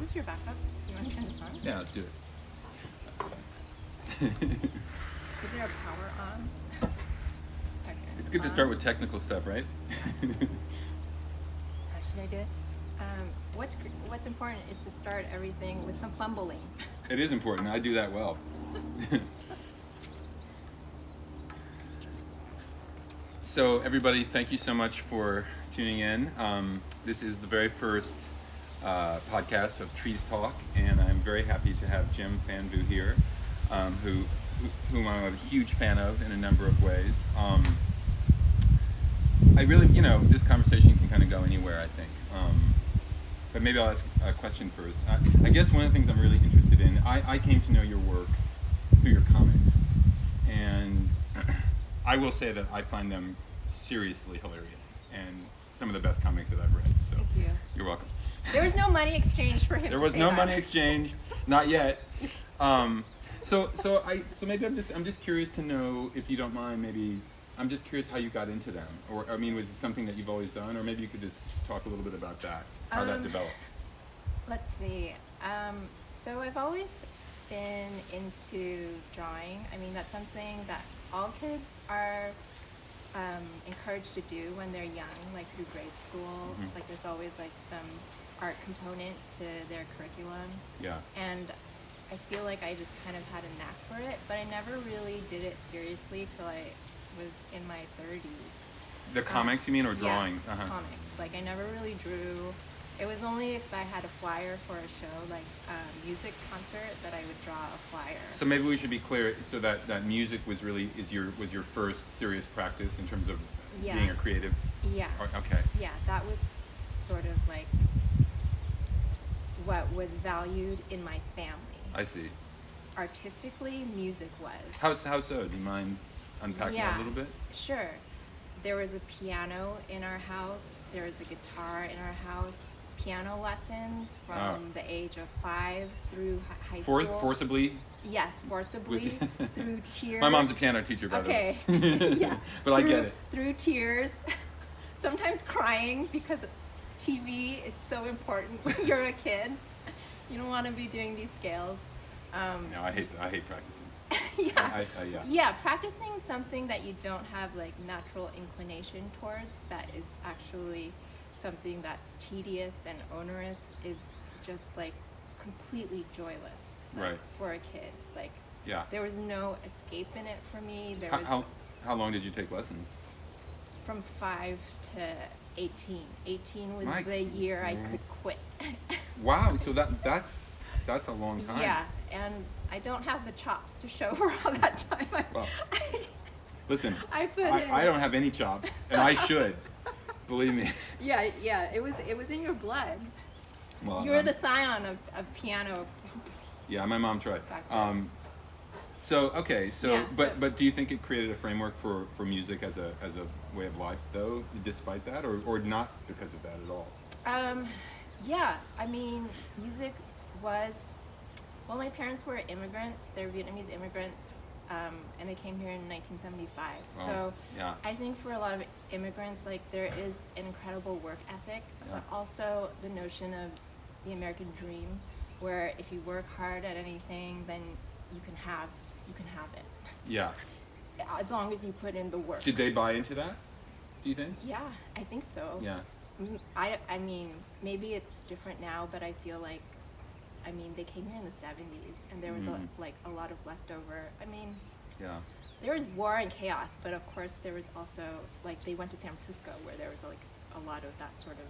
this your backup? You want to turn this on? Yeah, let's do it. Is there a power on? Okay. It's good to start with technical stuff, right? Should I do it? What's important is to start everything with some fumbling. It is important. I do that well. So everybody, thank you so much for tuning in. This is the very first podcast of Trees Talk, and I'm very happy to have Jem Fanvu here, whom I'm a huge fan of in a number of ways. I really, this conversation can kind of go anywhere, I think. But maybe I'll ask a question first. I guess one of the things I'm really interested in, I came to know your work through your comics, and I will say that I find them seriously hilarious and some of the best comics that I've read. So Thank you. You're welcome. There was no money exchange for him. There was no money exchange, not yet. So maybe I'm just curious to know, if you don't mind, maybe I'm just curious how you got into them, or I mean, was it something that you've always done, or maybe you could just talk a little bit about that, how that developed. Let's see. So I've always been into drawing. I mean, that's something that all kids are encouraged to do when they're young, like through grade school. Mm-hmm. Like there's always like some art component to their curriculum. Yeah. And I feel like I just kind of had a knack for it, but I never really did it seriously till I was in my 30s. The comics, you mean, or drawing? Yeah, comics. Like I never really drew. It was only if I had a flyer for a show, like a music concert, that I would draw a flyer. So maybe we should be clear. So that music was your first serious practice in terms of being a creative. Yeah. Okay. Yeah, that was sort of like what was valued in my family. I see. Artistically, music was. How so? Do you mind unpacking that a little bit? Sure. There was a piano in our house. There was a guitar in our house. Piano lessons from the age of 5 through high school. Forcibly? Yes, forcibly through tears. My mom's a piano teacher, by the way. Okay. Yeah. But I get it. Through tears, sometimes crying because TV is so important when you're a kid. You don't want to be doing these scales. No, I hate practicing. Yeah. Yeah. Yeah, practicing something that you don't have like natural inclination towards, that is actually something that's tedious and onerous, is just like completely joyless. Like, Right. for a kid. Like, Yeah. there was no escape in it for me. There was How long did you take lessons? from 5 to 18. 18 was My- the year I could quit. Wow. So that's a long time. Yeah, and I don't have the chops to show for all that time. Well, listen, I put in. I don't have any chops, and I should. Believe me. Yeah, it was in your blood. Well, You're the scion of piano. Yeah, my mom tried. Practice. But do you think it created a framework for music as a way of life, though, despite that, or not because of that at all? Yeah, I mean, music was. Well, my parents were immigrants. They're Vietnamese immigrants, and they came here in 1975. Oh, So yeah. I think for a lot of immigrants, like, there is an incredible work ethic, Yeah. but also the notion of the American dream, where if you work hard at anything, then you can have it, Yeah. as long as you put in the work. Did they buy into that, do you think? Yeah, I think so. Yeah. I mean, maybe it's different now, but I feel like, I mean, they came here in the 70s, and there was a lot of leftover. I mean, Yeah. there was war and chaos, but of course there was also, like, they went to San Francisco, where there was like a lot of that sort of,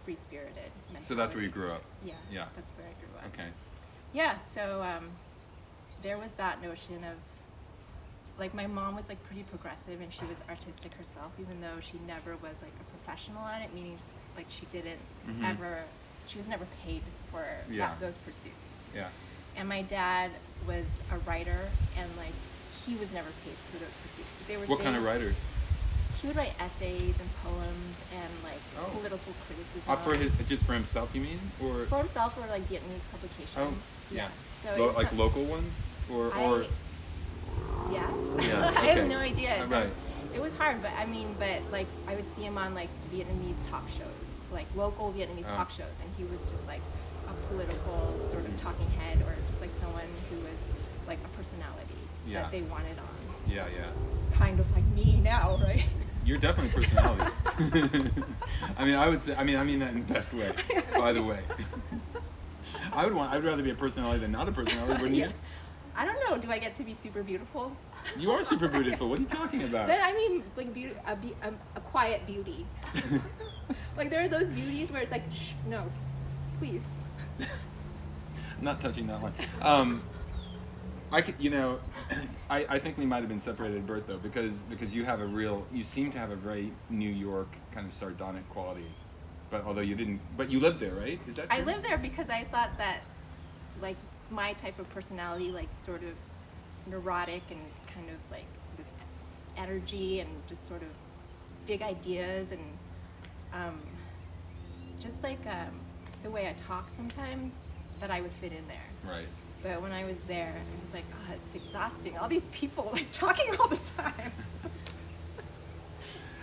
free-spirited mentality. So that's where you grew up. Yeah. Yeah. That's where I grew up. Okay. Yeah. So there was that notion of, like, my mom was like pretty progressive, and she was artistic herself, even though she never was like a professional at it, meaning like she didn't she was never paid for those pursuits. Yeah. And my dad was a writer, and like he was never paid for those pursuits. But they were What kind of writer? He would write essays and poems and like political criticism. Just for himself, you mean, or for himself, or like Vietnamese publications. Oh, yeah. So like local ones, or yes. Yeah, I okay. have no idea. Right. It was hard, but I mean, but like I would see him on like Vietnamese talk shows, like local Vietnamese talk shows, and he was just like a political sort of talking head, or just like someone who was like a personality that they wanted on. Yeah, yeah. Kind of like me now, right? You're definitely a personality. I mean, I would say. I mean that in the best way. By the way, I'd rather be a personality than not a personality, wouldn't you? I don't know. Do I get to be super beautiful? You are super beautiful. What are you talking about? But I mean, like a quiet beauty. Like there are those beauties where it's like, shh, no, please. Not touching that one. I could, I think we might have been separated at birth though, because you seem to have a very New York kind of sardonic quality, but although you didn't, but you lived there, right? Is that true? I lived there because I thought that, like, my type of personality, like sort of neurotic and kind of like this energy and just sort of big ideas and just like the way I talk sometimes, that I would fit in there. Right. But when I was there, I was like, oh, it's exhausting. All these people like talking all the time.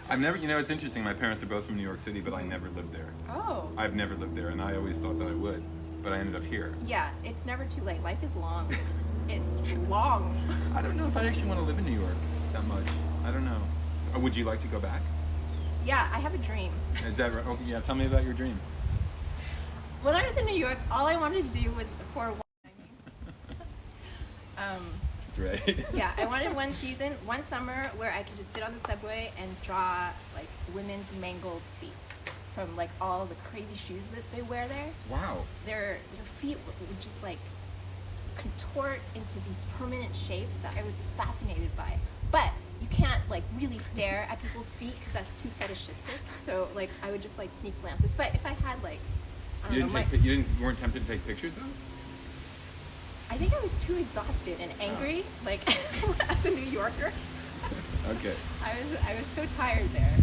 I've never, it's interesting. My parents are both from New York City, but I never lived there. Oh. I've never lived there, and I always thought that I would, but I ended up here. Yeah, it's never too late. Life is long. It's long. I don't know if I actually want to live in New York that much. I don't know. Would you like to go back? Yeah, I have a dream. Is that right? Oh, yeah, tell me about your dream. When I was in New York, all I wanted to do was for Right. Yeah, I wanted one summer where I could just sit on the subway and draw like women's mangled feet from like all the crazy shoes that they wear there. Wow. Their feet would just like contort into these permanent shapes that I was fascinated by. But you can't like really stare at people's feet because that's too fetishistic. So like I would just like sneak glances. But if I had like, I don't know, you weren't tempted to take pictures though? I think I was too exhausted and angry, like as a New Yorker. Okay. I was so tired there.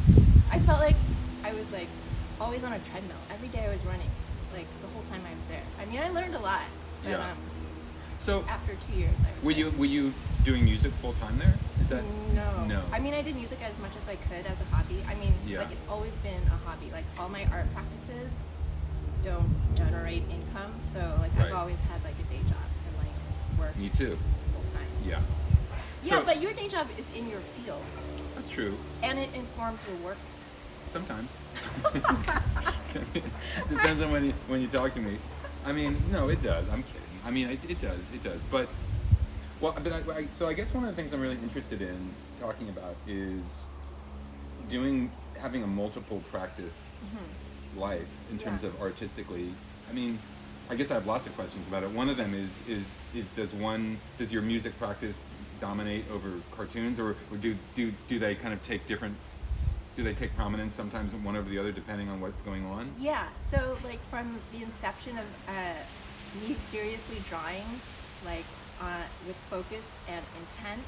I felt like I was like always on a treadmill. Every day I was running, like the whole time I was there. I mean, I learned a lot. But, Yeah. So after 2 years, I was were you doing music full time there? Is that no? I mean, I did music as much as I could as a hobby. I mean, like it's always been a hobby. Like all my art practices don't generate income, so like I've always had like a day job and like work. Me too. Full time. Yeah. Yeah, but your day job is in your field. That's true. And it informs your work. Sometimes. Depends on when you talk to me. I mean, no, it does. I'm kidding. I mean, it does. But so I guess one of the things I'm really interested in talking about is having a multiple practice life in terms of artistically. I mean, I guess I have lots of questions about it. One of them is does your music practice dominate over cartoons, or do they kind of take different? Do they take prominence sometimes one over the other depending on what's going on? Yeah. So like from the inception of me seriously drawing, like with focus and intent,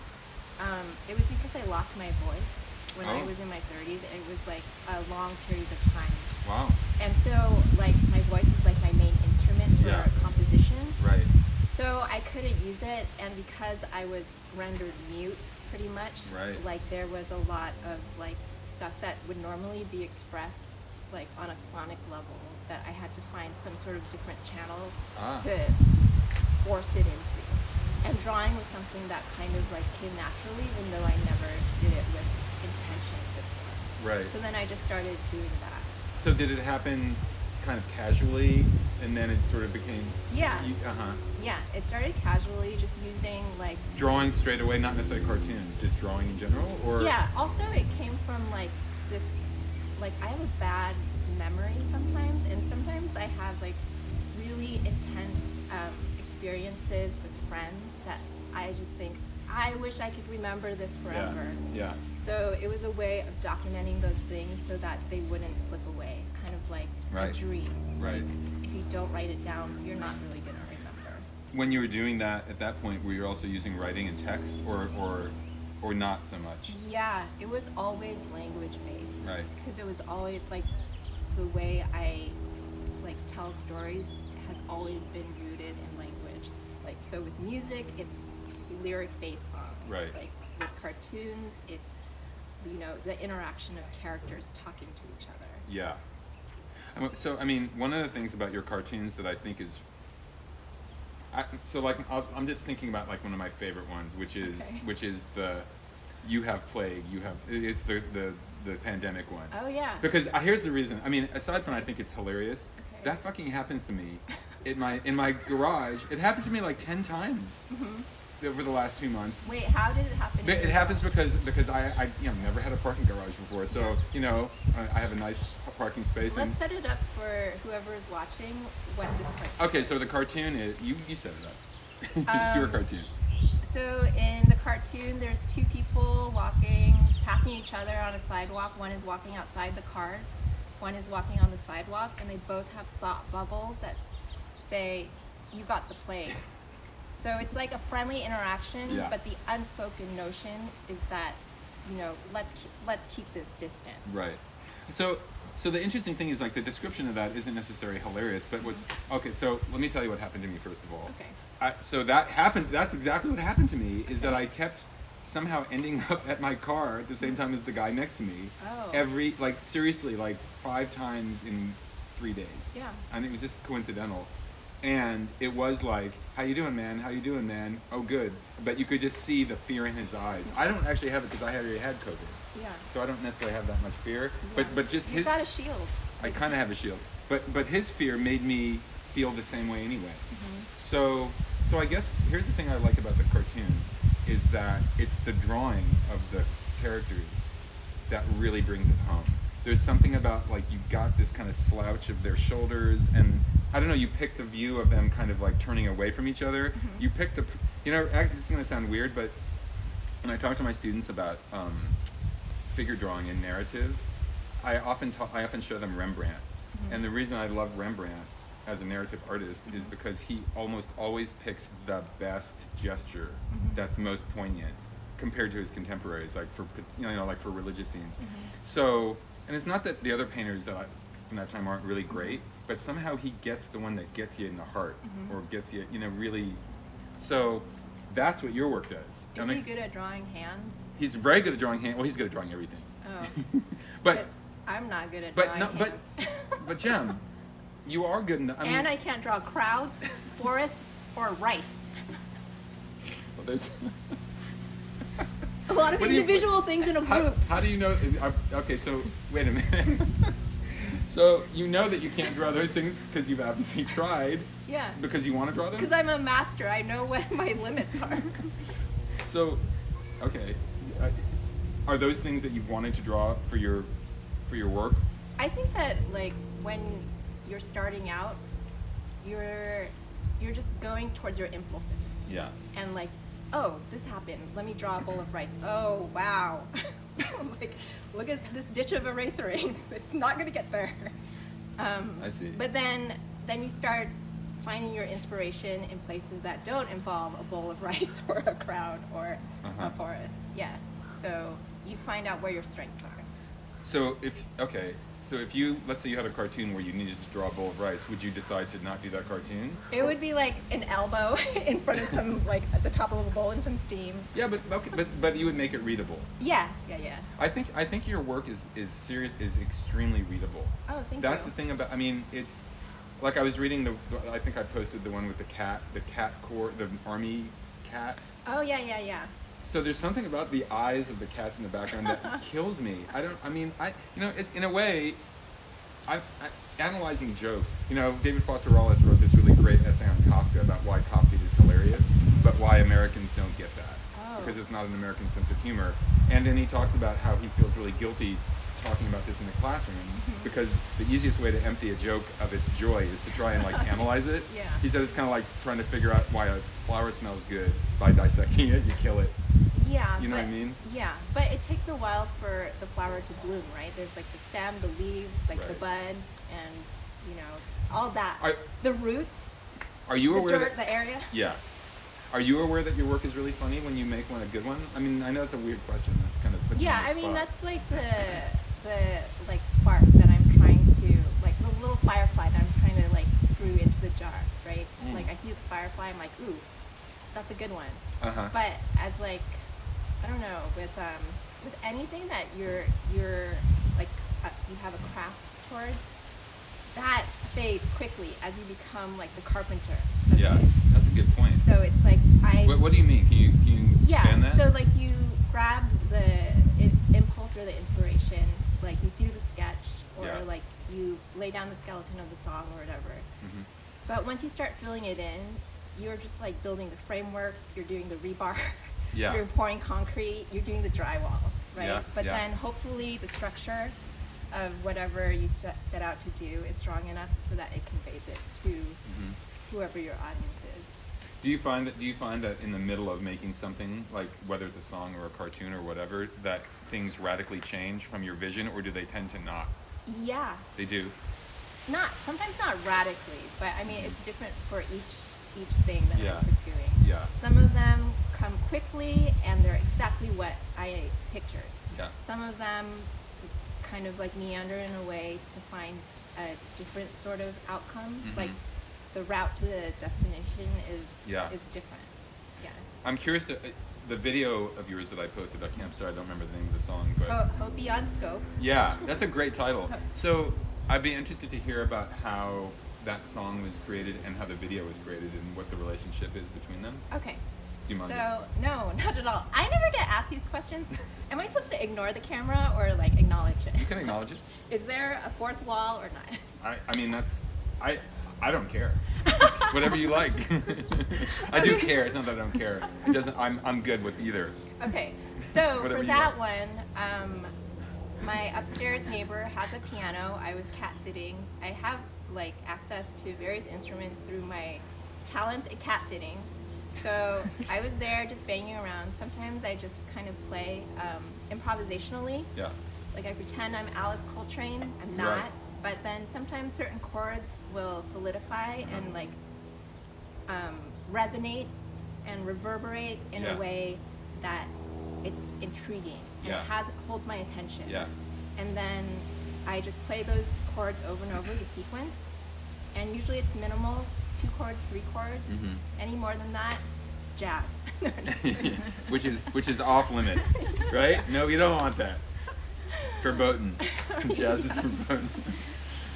it was because I lost my voice when I was in my 30s. It was like a long period of time. Wow. And so like my voice is like my main instrument for composition. Right. So I couldn't use it, and because I was rendered mute pretty much, like there was a lot of like stuff that would normally be expressed like on a sonic level that I had to find some sort of different channel to force it into. And drawing was something that kind of like came naturally, even though I never did it with intention before. Right. So then I just started doing that. So did it happen kind of casually, and then it sort of became? Yeah. It started casually, just using like drawing straight away, not necessarily cartoons, just drawing in general, or yeah. Also, it came from like this, like I have a bad memory sometimes, and sometimes I have like really intense experiences with friends that I just think I wish I could remember this forever. Yeah. So it was a way of documenting those things so that they wouldn't slip away, kind of like a dream. Right. If you don't write it down, you're not really gonna remember. When you were doing that at that point, were you also using writing and text, or not so much? Yeah, it was always language based. Right. Because it was always like the way I like tell stories has always been rooted in language. Like so with music, it's lyric based songs. Right. Like with cartoons, it's you know, the interaction of characters talking to each other. Yeah. So, I mean, one of the things about your cartoons that I think is, I'm just thinking about like one of my favorite ones, which is the You Have Plague. It's the pandemic one. Oh yeah. Because here's the reason. I mean, aside from I think it's hilarious, Okay. that fucking happens to me in my garage. It happened to me like 10 times over the last 2 months. Wait, how did it happen? It happens because I never had a parking garage before, so I have a nice parking space. Let's set it up for whoever is watching what this cartoon. Okay, so the cartoon is you set it up. It's your cartoon. So in the cartoon, there's two people passing each other on a sidewalk. One is walking outside the cars, one is walking on the sidewalk, and they both have thought bubbles that say, "You got the plague." So it's like a friendly interaction, Yeah. but the unspoken notion is that, let's keep this distant. Right. So the interesting thing is like the description of that isn't necessarily hilarious, but okay. So let me tell you what happened to me first of all. Okay. So that happened. That's exactly what happened to me. Is that I kept somehow ending up at my car at the same time as the guy next to me. Oh. Seriously, 5 times in 3 days. Yeah. And it was just coincidental. And it was like, how you doing, man? How you doing, man? Oh, good. But you could just see the fear in his eyes. I don't actually have it because I already had COVID. Yeah. So I don't necessarily have that much fear. Yeah. But just You've got a shield. I kind of have a shield. But his fear made me feel the same way anyway. Mm-hmm. So I guess here's the thing I like about the cartoon is that it's the drawing of the characters that really brings it home. There's something about like you got this kind of slouch of their shoulders, and I don't know, you pick the view of them kind of like turning away from each other. Mm-hmm. You pick this is going to sound weird, but when I talk to my students about figure drawing and narrative, I often show them Rembrandt. Mm-hmm. And the reason I love Rembrandt as a narrative artist is because he almost always picks the best gesture that's most poignant compared to his contemporaries, like for religious scenes. So, and it's not that the other painters from that time aren't really great, but somehow he gets the one that gets you in the heart or gets you, really. So that's what your work does. Is he good at drawing hands? He's very good at drawing hands. Well, he's good at drawing everything. Oh. but I'm not good at drawing hands. But Jem, you are good enough. And I can't draw crowds, forests, or rice. Well, there's a lot of individual things in a group. How do you know? Okay, so wait a minute. So you know that you can't draw those things because you've obviously tried. Yeah. Because you want to draw them? Because I'm a master. I know what my limits are. So, okay. Are those things that you've wanted to draw for your work? I think that when you're starting out, you're just going towards your impulses. Yeah. And oh, this happened. Let me draw a bowl of rice. Oh, wow. Look at this ditch of erasering. It's not going to get there. I see. But then you start finding your inspiration in places that don't involve a bowl of rice or a crowd or a forest. Yeah. So you find out where your strengths are. So if you, let's say you had a cartoon where you needed to draw a bowl of rice, would you decide to not do that cartoon? It would be like an elbow in front of some, at the top of a bowl and some steam. Yeah, but you would make it readable. Yeah. I think your work is extremely readable. Oh, thank you. That's the thing about, it's, like I was reading I think I posted the one with the cat corps, the army cat. Oh, yeah. So there's something about the eyes of the cats in the background that kills me. It's in a way, I'm analyzing jokes. David Foster Wallace wrote this really great essay on Kafka about why Kafka is hilarious, but why Americans don't get that. Oh. Because it's not an American sense of humor. And then he talks about how he feels really guilty talking about this in the classroom because the easiest way to empty a joke of its joy is to try and analyze it. Yeah. He said it's kind of like trying to figure out why a flower smells good by dissecting it. You kill it. Yeah. You know what I mean? Yeah, but it takes a while for the flower to bloom, right? There's the stem, the leaves, the Right. bud, and all that. The roots. Are you aware the dirt, the area. Yeah. Are you aware that your work is really funny when you make one a good one? I know it's a weird question. That's kind of putting you on the spot. That's the spark that I'm trying to the little firefly that I'm trying to screw into the jar, right? I see the firefly, I'm like, ooh, that's a good one. Uh-huh. But as I don't know, with with anything that you're like you have a craft towards, that fades quickly as you become like the carpenter of Yeah, it. that's a good point. So it's like What do you mean? Can you expand that? So like you grab the impulse or the inspiration, like you do the sketch, or Yeah. like you lay down the skeleton of the song or whatever. Mhm. But once you start filling it in, you're just like building the framework, you're doing the rebar, Yeah. you're pouring concrete, you're doing the drywall, right? Yeah, But yeah. then hopefully the structure of whatever you set out to do is strong enough so that it conveys it to Mhm. whoever your audience is. Do you find that in the middle of making something, like whether it's a song or a cartoon or whatever, that things radically change from your vision, or do they tend to not? Yeah, They do. sometimes not radically, but I mean it's different for each thing that Yeah. I'm pursuing. Yeah. Some of them come quickly and they're exactly what I pictured. Yeah. Some of them kind of like meander in a way to find a different sort of outcome. Mhm. Like the route to the destination Yeah. is different. Yeah. I'm curious. The video of yours that I posted, I'm sorry, I don't remember the name of the song, but Hope Beyond Scope. yeah, that's a great title. So I'd be interested to hear about how that song was created and how the video was created and what the relationship is between them. Okay. Do you mind? So, no, not at all. I never get asked these questions. Am I supposed to ignore the camera or like acknowledge it? You can acknowledge it. Is there a fourth wall or not? I mean, I don't care. Whatever you like. I do care. It's not that I don't care. It doesn't. I'm good with either. Okay, so Whatever for you that like. one, my upstairs neighbor has a piano. I was cat sitting. I have like access to various instruments through my talents at cat sitting. So I was there just banging around. Sometimes I just kind of play improvisationally. Yeah. Like I pretend I'm Alice Coltrane. I'm not. Right. But then sometimes certain chords will solidify and like resonate and reverberate in Yeah. a way that it's intriguing and Yeah. it holds my attention. Yeah. And then I just play those chords over and over the sequence, and usually it's minimal, 2 chords, 3 chords. Mhm. Any more than that, jazz. which is off limits, right? No, you don't want that. Verboten. Jazz is verboten.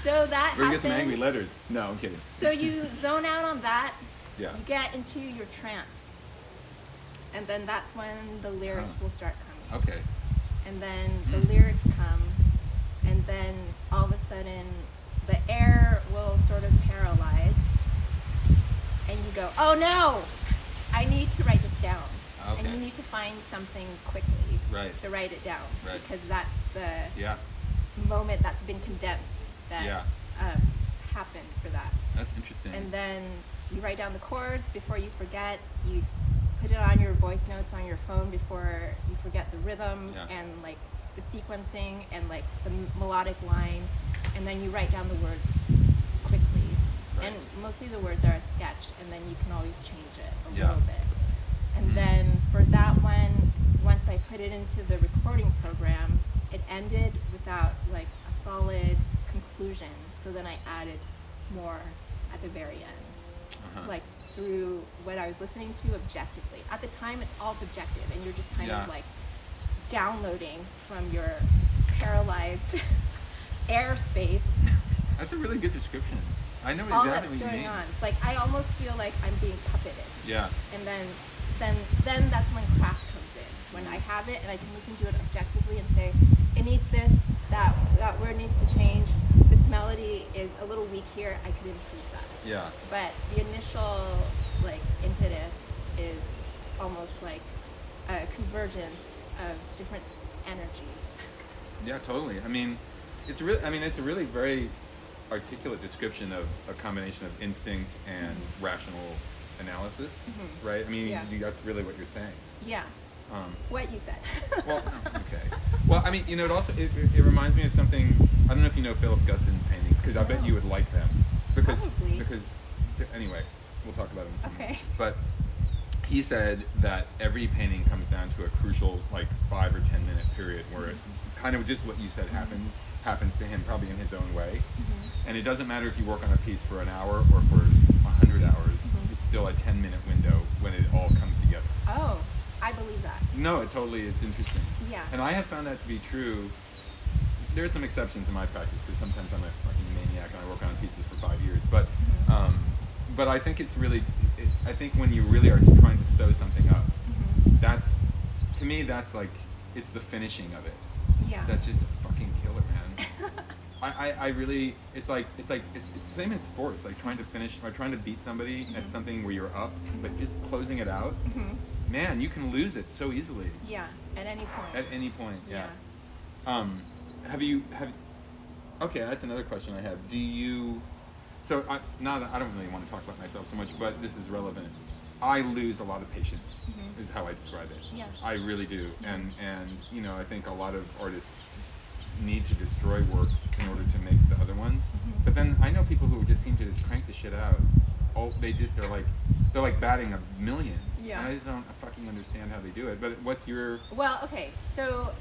So that We're gonna get some happens. angry letters. No, I'm kidding. So you zone out on that. Yeah. You get into your trance, and then that's when the lyrics Oh. will start coming. Okay. And then the lyrics come, and then all of a sudden the air will sort of paralyze, and you go, oh no, I need to write this down. Okay. And you need to find something quickly Right. to write it down, Right. because that's the Yeah. moment that's been condensed that Yeah. happened for that. That's interesting. And then you write down the chords before you forget. You put it on your voice notes on your phone before you forget the rhythm Yeah. and like the sequencing and like the melodic line. And then you write down the words quickly. Right. And mostly the words are a sketch, and then you can always change it a Yeah. little bit. And then for that one, once I put it into the recording program, it ended without like a solid conclusion. So then I added more at the very end, Uh-huh. like through what I was listening to objectively. At the time, it's all subjective, and you're just kind Yeah. of like downloading from your paralyzed airspace That's a really good description. I know all exactly that's what you going mean. on. Like I almost feel like I'm being puppeted. Yeah. And then that's when craft comes in. When I have it and I can listen to it objectively and say, it needs this, that word needs to change, this melody is a little weak here, I could improve that. Yeah. But the initial like impetus is almost like a convergence of different energies. Yeah, totally. I mean, it's a really very articulate description of a combination of instinct and rational analysis, Mhm. right? I mean, Yeah. that's really what you're saying. Yeah. What you said. Well, okay. Well, I mean, it also it reminds me of something. I don't know if you know Philip Guston's paintings, because I bet No. you would like them. Because Probably. anyway, we'll talk about them. In a Okay. minute. But he said that every painting comes down to a crucial 5 or 10 minute period where it kind of just what you said happens to him, probably in his own way. Mhm. And it doesn't matter if you work on a piece for an hour or for 100 hours. Mhm. It's still a 10-minute window when it all comes together. Oh, I believe that. No, it totally is interesting. Yeah. And I have found that to be true. There are some exceptions in my practice because sometimes I'm a fucking maniac and I work on pieces for 5 years. But I think it's really, I think when you really are trying to sew something up, that's, to me, that's like, it's the finishing of it. Yeah. That's just a fucking killer, man. I really, it's the same in sports, like trying to finish, or trying to beat somebody at something where you're up, but just closing it out, man, you can lose it so easily. Yeah, at any point. At any point, yeah. Yeah. Okay, that's another question I have. Do you, I don't really want to talk about myself so much, but this is relevant. I lose a lot of patience, is how I describe it. Yeah. I really do. And you know, I think a lot of artists need to destroy works in order to make the other ones. But then I know people who just seem to just crank the shit out. They're like batting 1,000,000. Yeah. And I just don't fucking understand how they do it. But what's your... Well, okay, so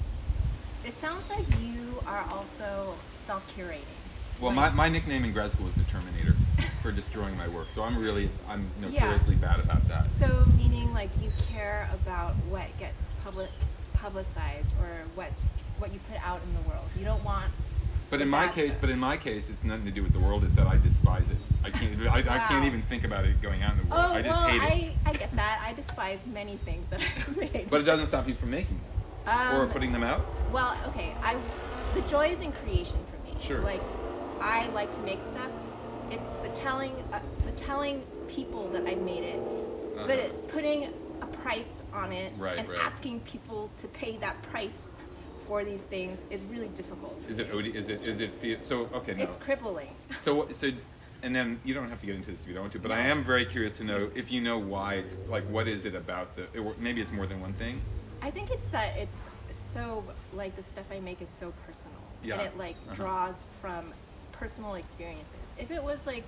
it sounds like you are also self-curating. Well, like, my nickname in grad school is the Terminator for destroying my work. So I'm notoriously bad about that. So meaning like you care about what gets publicized or what you put out in the world. You don't want. But in my case, it's nothing to do with the world. It's that I despise it. I can't even think about it going out in the world. I just hate it. I get that. I despise many things that I've made. But it doesn't stop you from making them or putting them out. Well, okay. The joy is in creation for me. Sure. Like, I like to make stuff. It's the telling people that I made it, but putting a price on it and asking people to pay that price for these things is really difficult. Is it so? Okay, no. It's crippling. So, and then you don't have to get into this if you don't want to, but I am very curious to know if you know why it's like, what is it about maybe it's more than one thing? I think it's that it's so, like, the stuff I make is so personal. Yeah. And it, like, draws from personal experiences. If it was, like,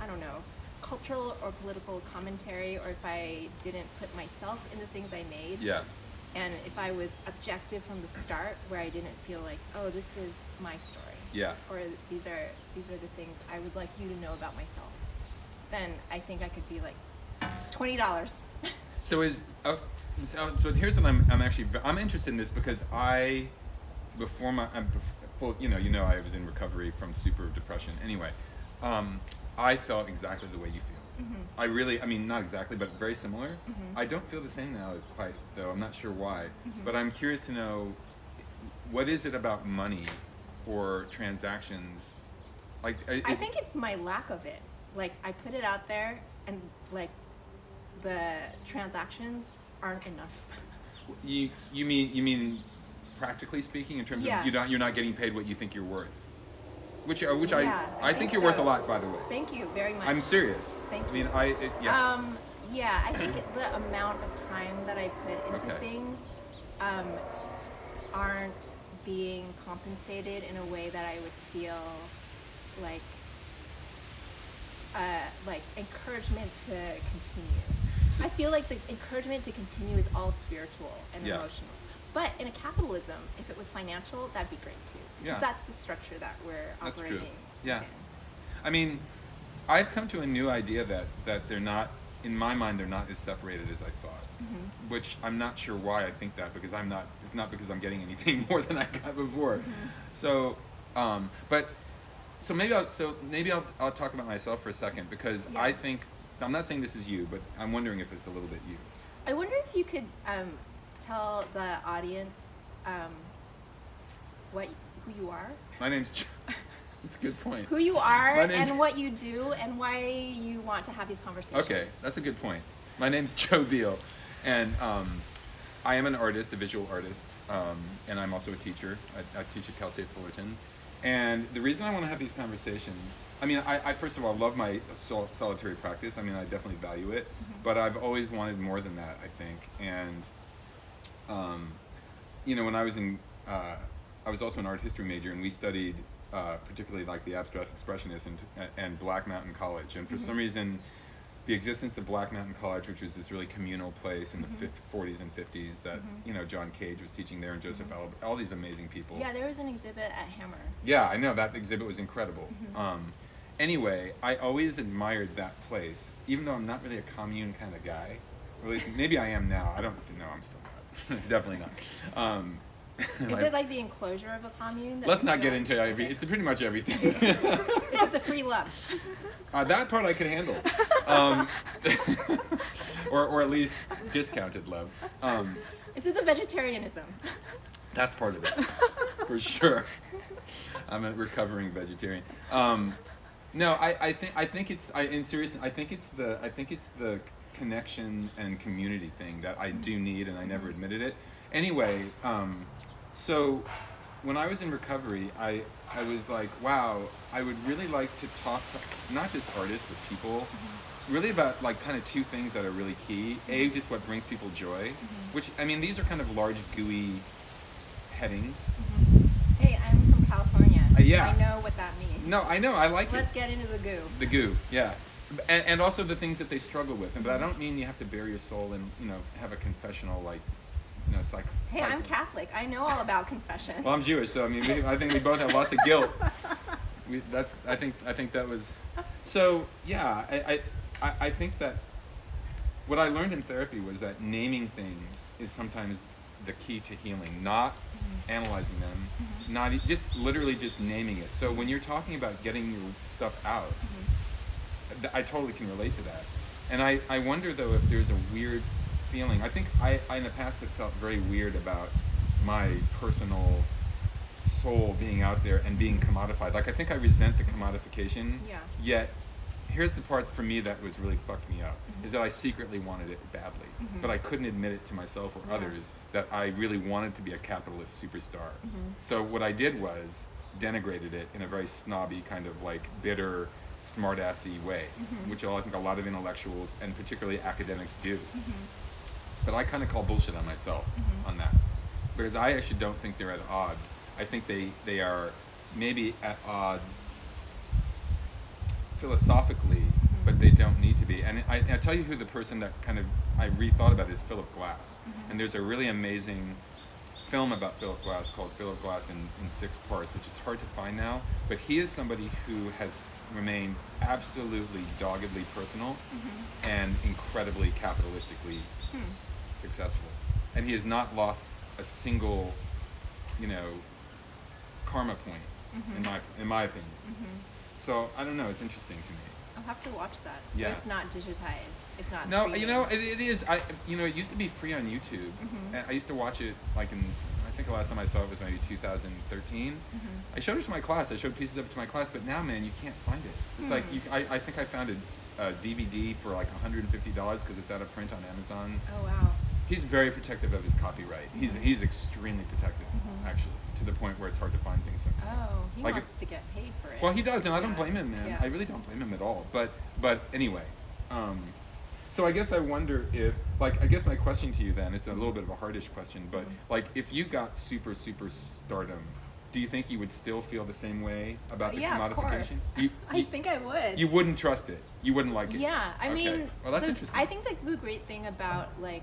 I don't know, cultural or political commentary, or if I didn't put myself in the things I made. Yeah. And if I was objective from the start, where I didn't feel like, oh, this is my story. Yeah. Or these are the things I would like you to know about myself, then I think I could be like $20. So here's what I'm interested in this because I was in recovery from super depression. Anyway, I felt exactly the way you feel. Not exactly, but very similar. I don't feel the same now as quite, though. I'm not sure why. But I'm curious to know, what is it about money or transactions? Like, I think it's my lack of it. Like, I put it out there, and like, the transactions aren't enough. You mean practically speaking, in terms of you're not getting paid what you think you're worth? I think you're worth a lot, by the way. Thank you very much. I'm serious. Thank you. I think the amount of time that I put into things aren't being compensated in a way that I would feel like encouragement to continue. I feel like the encouragement to continue is all spiritual and emotional. But in a capitalism, if it was financial, that'd be great too. Because that's the structure that we're operating in. Yeah. I mean, I've come to a new idea that they're not, in my mind, they're not as separated as I thought. Which I'm not sure why I think that, because it's not because I'm getting anything more than I got before. So, maybe I'll talk about myself for a second, because I think, I'm not saying this is you, but I'm wondering if it's a little bit you. I wonder if you could tell the audience who you are. My name's that's a good point. Who you are and what you do and why you want to have these conversations. Okay, that's a good point. My name's Joe Beal, and I am an artist, a visual artist, and I'm also a teacher. I teach at Cal State Fullerton. And the reason I want to have these conversations, I first of all love my solitary practice. I definitely value it, but I've always wanted more than that, I think. And when I was I was also an art history major, and we studied particularly like the abstract expressionists and Black Mountain College. And for some reason, the existence of Black Mountain College, which was this really communal place in the 40s and 50s that, John Cage was teaching there, and Joseph Alba, all these amazing people. Yeah, there was an exhibit at Hammer. Yeah, I know, that exhibit was incredible. Anyway, I always admired that place, even though I'm not really a commune kind of guy. Or at least maybe I am now. I don't know. I'm still not. Definitely not. Is it like the enclosure of a commune? Let's not get into every. It's pretty much everything. Is it the free love? That part I could handle, or at least discounted love. Is it the vegetarianism? That's part of it, for sure. I'm a recovering vegetarian. No, I think it's in seriousness. I think it's the connection and community thing that I do need, and I never admitted it. Anyway, so when I was in recovery, I was like, wow, I would really like to talk to not just artists but people, really about like kind of two things that are really key. A, just what brings people joy, which I mean these are kind of large gooey headings. Hey, I'm from California. Yeah. I know what that means. No, I know, I like it. Let's get into the goo. The goo, yeah. And also the things that they struggle with. But I don't mean you have to bare your soul and, have a confessional, like, Hey, I'm Catholic. I know all about confession. Well, I'm Jewish, so I mean, I think we both have lots of guilt. I think that was, so yeah. I think that what I learned in therapy was that naming things is sometimes the key to healing, not analyzing them, not just literally just naming it. So when you're talking about getting your stuff out, I totally can relate to that. And I wonder though if there's a weird feeling. I think I in the past have felt very weird about my personal soul being out there and being commodified. Like I think I resent the commodification. Yeah. Yet here's the part for me that was really fucked me up, is that I secretly wanted it badly, but I couldn't admit it to myself or others that I really wanted to be a capitalist superstar. So what I did was denigrated it in a very snobby kind of like bitter, smart-assy way, which I think a lot of intellectuals and particularly academics do. But I kind of call bullshit on myself on that, because I actually don't think they're at odds. I think they are maybe at odds philosophically, but they don't need to be. And I tell you who the person that kind of I rethought about is Philip Glass. And there's a really amazing film about Philip Glass called Philip Glass in 6 parts, which is hard to find now. But he is somebody who has remained absolutely doggedly personal and incredibly capitalistically successful. And he has not lost a single, karma point, in my opinion. So I don't know. It's interesting to me. I'll have to watch that. So Yeah. it's not digitized. It's not. No, streaming. it is. It used to be free on YouTube. And I used to watch it like I think the last time I saw it was maybe 2013. I showed it to my class. I showed pieces of it to my class. But now, man, you can't find it. It's like I think I found its DVD for like $150 because it's out of print on Amazon. Oh wow. He's very protective of his copyright. He's extremely protective, actually, to the point where it's hard to find things sometimes. Oh, he Like wants to get paid for it. Well, he does, and I don't Yeah. blame him, man. Yeah. I really don't blame him at all. But anyway, so I guess I wonder if, like, I guess my question to you then, it's a little bit of a hardish question, but like, if you got super stardom, do you think you would still feel the same way about the Yeah, of commodification? course. I think I would. You wouldn't trust it. You wouldn't like it. Yeah, I Okay. mean, Well, that's interesting. I think like the great thing about like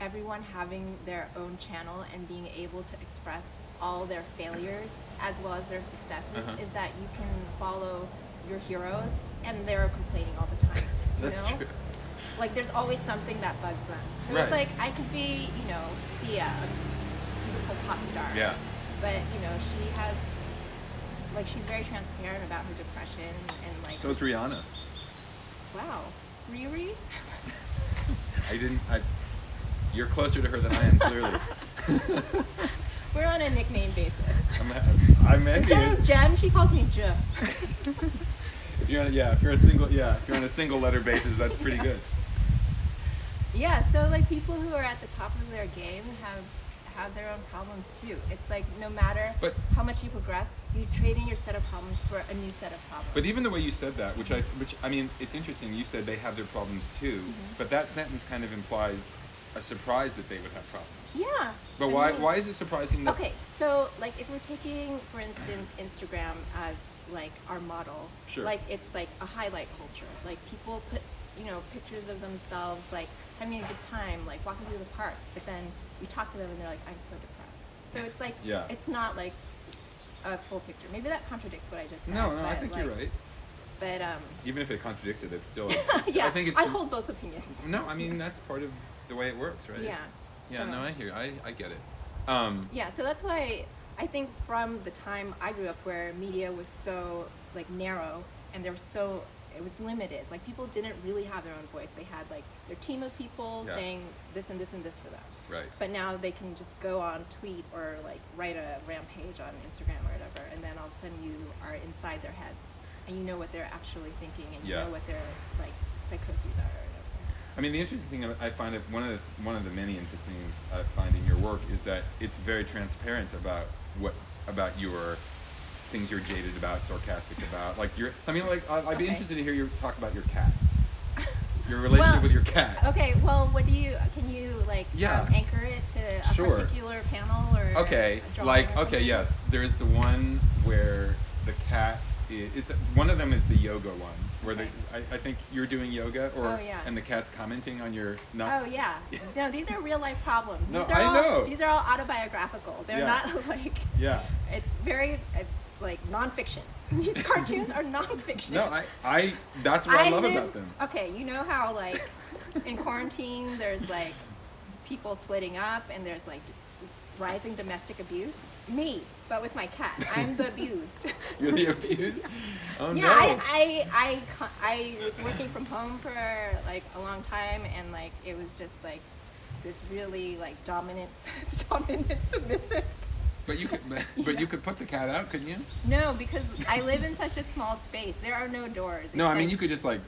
everyone having their own channel and being able to express all their failures as well as their successes is that you can follow your heroes and they're complaining all the time. That's true. Like there's always something that bugs them. So Right. it's like I could be, Sia, a beautiful pop star. Yeah. But she has, like, she's very transparent about her depression and like. So is Rihanna. Wow, Riri. You're closer to her than I am, clearly. We're on a nickname basis. I'm Instead envious. of Jem, she calls me J. If you're on a single letter basis, that's pretty good. Yeah, so like people who are at the top of their game have their own problems too. It's like no matter But- how much you progress, you trade in your set of problems for a new set of problems. But even the way you said that, which I mean, it's interesting. You said they have their problems too, but that sentence kind of implies a surprise that they would have problems. Yeah. But I mean- why is it surprising that? Okay, so like if we're taking, for instance, Instagram as like our model, Sure. like it's like a highlight culture. Like people put, pictures of themselves like having a good time, like walking through the park, but then we talk to them and they're like, I'm so depressed. So it's like, Yeah. it's not like a full picture. Maybe that contradicts what I just said. No, I but, think like, you're right. But Even if it contradicts it, it's still. yeah, I think it's. I hold both opinions. No, I mean that's part of the way it works, right? Yeah. Yeah. So- No, I hear. I get it. Yeah, so that's why I think from the time I grew up where media was so like narrow and there was so it was limited. Like people didn't really have their own voice. They had like their team of people Yeah. saying this and this and this for them. Right. But now they can just go on tweet or like write a rampage on Instagram or whatever, and then all of a sudden you are inside their heads and you know what they're actually thinking and you Yeah. know what their like psychoses are or whatever. I mean, the interesting thing I find of one of the many interesting things I find in your work is that it's very transparent about your things you're jaded about, sarcastic about. Like I'd be Okay. interested to hear you talk about your cat, your relationship Well, with your cat. Okay, well, can you like Yeah. anchor it to a Sure. particular panel or Okay, a drawing like or okay, something? yes. There is the one where the cat it's one of them is the yoga one where Okay. I think you're doing yoga Oh, yeah. and the cat's commenting on your Oh yeah. No, these are real life problems. No, These are I all, know. These are all autobiographical. They're Yeah. not like. Yeah. It's very like nonfiction. These cartoons are nonfiction. No, I that's what I love live- about them. Okay, you know how like in quarantine there's like people splitting up and there's like rising domestic abuse? Me, but with my cat. I'm the abused. You're the abused? Oh Yeah, no. I was working from home for like a long time, and like it was just like this really like dominant, submissive. But you could put the cat out, couldn't you? No, because I live in such a small space. There are no doors. No, It's I mean like- you could just like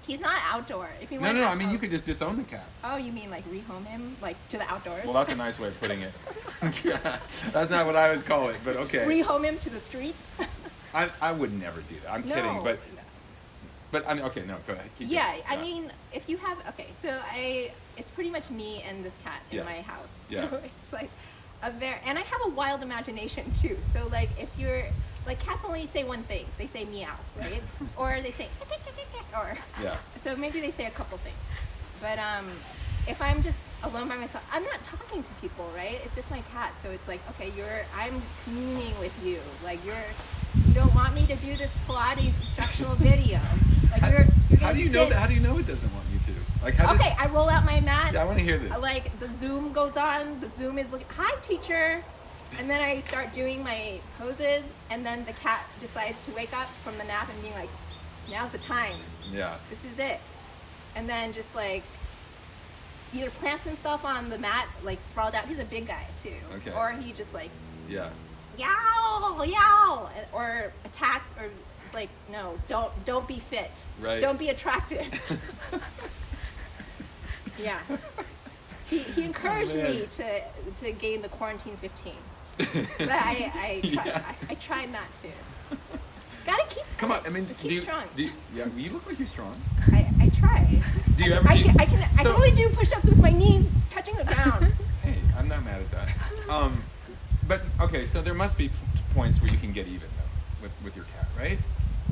He's not outdoor. If you no, went no, no. out- I mean you could just disown the cat. Oh, you mean like rehome him, like to the outdoors? Well, that's a nice way of putting it. That's not what I would call it, but okay. Rehome him to the streets. I would never do that. I'm No. kidding, but I mean, okay, no, go ahead. Keep Yeah, going. I mean, if you have so it's pretty much me and this cat in Yeah. my house. Yeah. So it's like and I have a wild imagination too. So like if you're like cats only say one thing, they say meow, right? Or they say or Yeah. so maybe they say a couple things. But if I'm just alone by myself, I'm not talking to people, right? It's just my cat. So it's like, okay, I'm communing with you. Like you don't want me to do this Pilates instructional video. Like you're How gonna do you know sit- that? How do you know it doesn't want you to? Like how Okay, I roll out my mat. Yeah, I want to hear this. Like the Zoom goes on. The Zoom is like, "Hi, teacher," and then I start doing my poses, and then the cat decides to wake up from the nap and being like, "Now's the time. Yeah. This is it," and then just like either plants himself on the mat, like sprawled out. He's a big guy too. Okay. Or he just like Yeah. yow, yow, or attacks, or it's like, no, don't be fit. Right. Don't be attractive. Yeah. He encouraged Oh, man. me to gain the quarantine 15, but I tried not to. Gotta keep. Come on, I mean, keep strong. Yeah, you look like you're strong. I try. Do you I, ever? I, do- can, I can so- only do push-ups with my knees touching the ground. Hey, I'm not mad at that. But okay, so there must be points where you can get even though with your cat, right?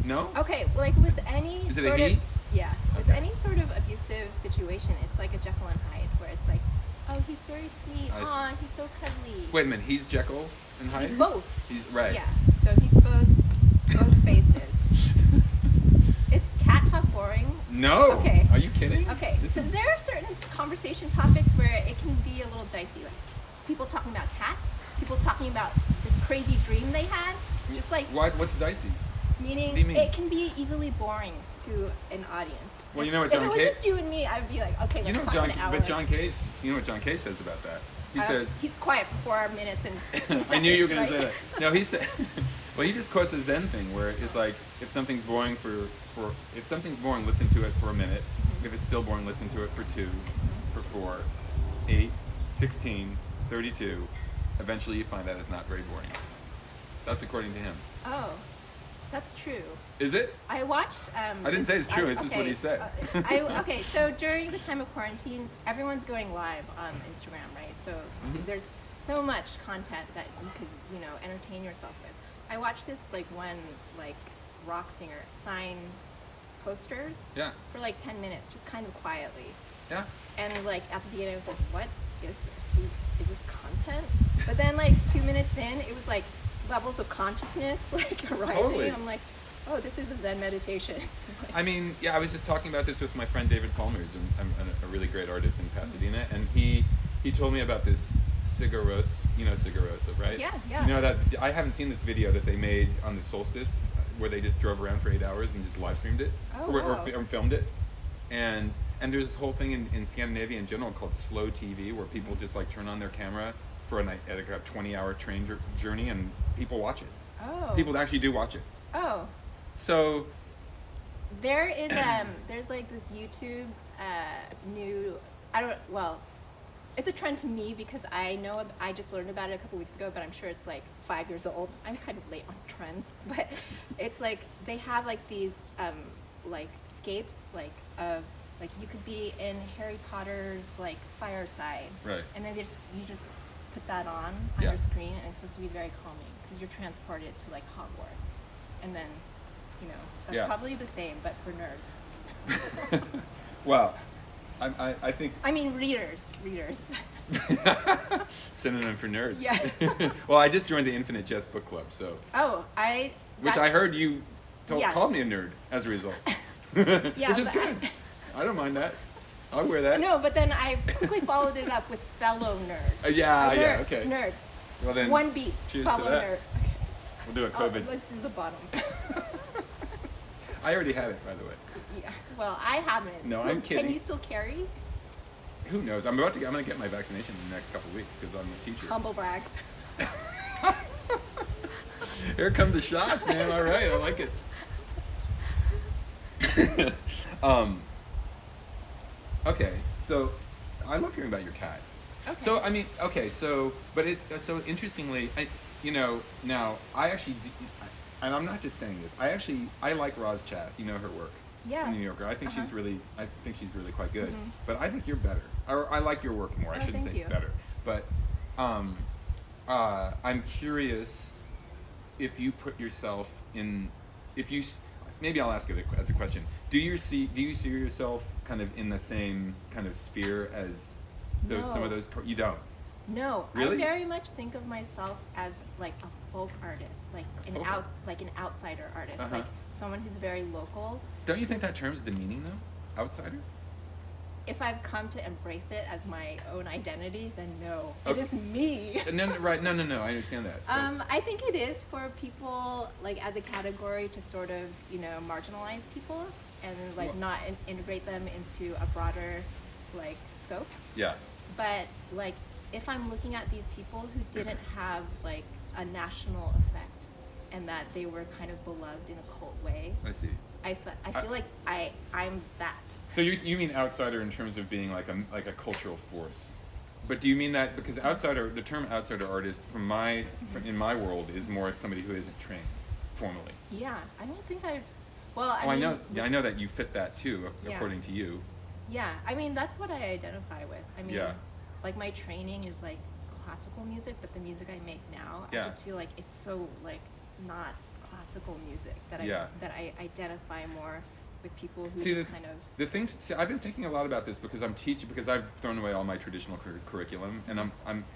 No. Okay, well, like with any Is it a sort he? of yeah, with Okay. any sort of abusive situation, it's like a Jekyll and Hyde, where it's like, oh, he's very sweet, I see. aw, he's so cuddly. Wait a minute, he's Jekyll and Hyde. He's both. He's right. Yeah, so he's both faces. Is cat talk boring? No. Okay. Are you kidding? Okay, This so is- there are certain conversation topics where it can be a little dicey, like people talking about cats, people talking about this crazy dream they had, just like What's dicey? meaning What do you mean? it can be easily boring to an audience. Well, you know what if John it was Kay- just you and me, I'd be like, okay, let's You know talk John, an hour. but John Case. You know what John Case says about that? He says. He's quiet for 4 minutes and 16 seconds. I knew you were going to right? say that. No, he said. Well, he just quotes a Zen thing where it's like if something's boring if something's boring, listen to it for a minute. If it's still boring, listen to it for 2, for 4, 8, 16, 32. Eventually, you find that it's not very boring. That's according to him. Oh, that's true. Is it? I watched. I didn't say it's true. It's just what he said. Okay, so during the time of quarantine, everyone's going live on Instagram, right? So Mhm. there's so much content that you could, entertain yourself with. I watched this one rock singer sign posters Yeah. for 10 minutes, just kind of quietly. Yeah. And at the beginning, I was like, "What is this? Is this content?" But then 2 minutes in, it was levels of consciousness arising. Totally. I'm like, oh, this is a Zen meditation. I mean, yeah, I was just talking about this with my friend David Palmer, who's a really great artist in Pasadena, and he told me about this cigarosa, cigarosa, right? Yeah, yeah. You know that I haven't seen this video that they made on the solstice where they just drove around for 8 hours and just live streamed it or filmed it, and there's this whole thing in Scandinavia in general called slow TV where people just like turn on their camera for like a 20-hour train journey and people watch it. Oh. People actually do watch it. Oh. So there is there's like this YouTube it's a trend to me because I just learned about it a couple weeks ago, but I'm sure it's like 5 years old. I'm kind of late on trends, but it's like they have like these like scapes of you could be in Harry Potter's like fireside, right, and then you just put that on your screen, and it's supposed to be very calming because you're transported to like Hogwarts, and then that's probably the same but for nerds. Well, I think I mean readers. Synonym for nerds. Yeah. Well, I just joined the Infinite Jest book club, so which I heard you called me a nerd as a result. Yeah, which is good. I don't mind that. I'll wear that. No, but then I quickly followed it up with fellow nerd. Okay. Nerd. Well then, one beat. Cheers fellow to that. nerd. Okay. We'll do a COVID. Let's do the bottom. I already had it, by the way. Yeah. Well, I haven't. No, I'm kidding. Can you still carry? Who knows? I'm going to get my vaccination in the next couple of weeks because I'm a teacher. Humble brag. Here come the shots, man. All right, I like it. Okay, so I love hearing about your cat. Okay. So I mean, but it's so interestingly, now I actually, and I'm not just saying this. I like Roz Chast. You know her work. Yeah. From New Yorker. I think she's really quite good. Mm-hmm. But I think you're better. Or I like your work more. I shouldn't say better. But I'm curious if you put yourself in, maybe I'll ask it as a question. Do you see yourself kind of in the same kind of sphere as some of those? You don't. No, really? I very much think of myself as like a folk artist, like an outsider artist, like someone who's very local. Don't you think that term's demeaning though? Outsider? If I've come to embrace it as my own identity, then no, it is me. No, right? No, I understand that. I think it is for people like as a category to sort of marginalize people and like not integrate them into a broader like scope. Yeah. But like if I'm looking at these people who didn't have like a national effect and that they were kind of beloved in a cult way. I see. I feel like I'm that. So you mean outsider in terms of being like a cultural force, but do you mean that because the term outsider artist in my world is more somebody who isn't trained formally? Yeah, I don't think I. Well, I know that you fit that too, according to you. Yeah, I mean that's what I identify with. I mean, yeah. Like my training is like classical music, but the music I make now, yeah. I just feel like it's so like not classical music that I identify more with people who I've been thinking a lot about this because because I've thrown away all my traditional curriculum and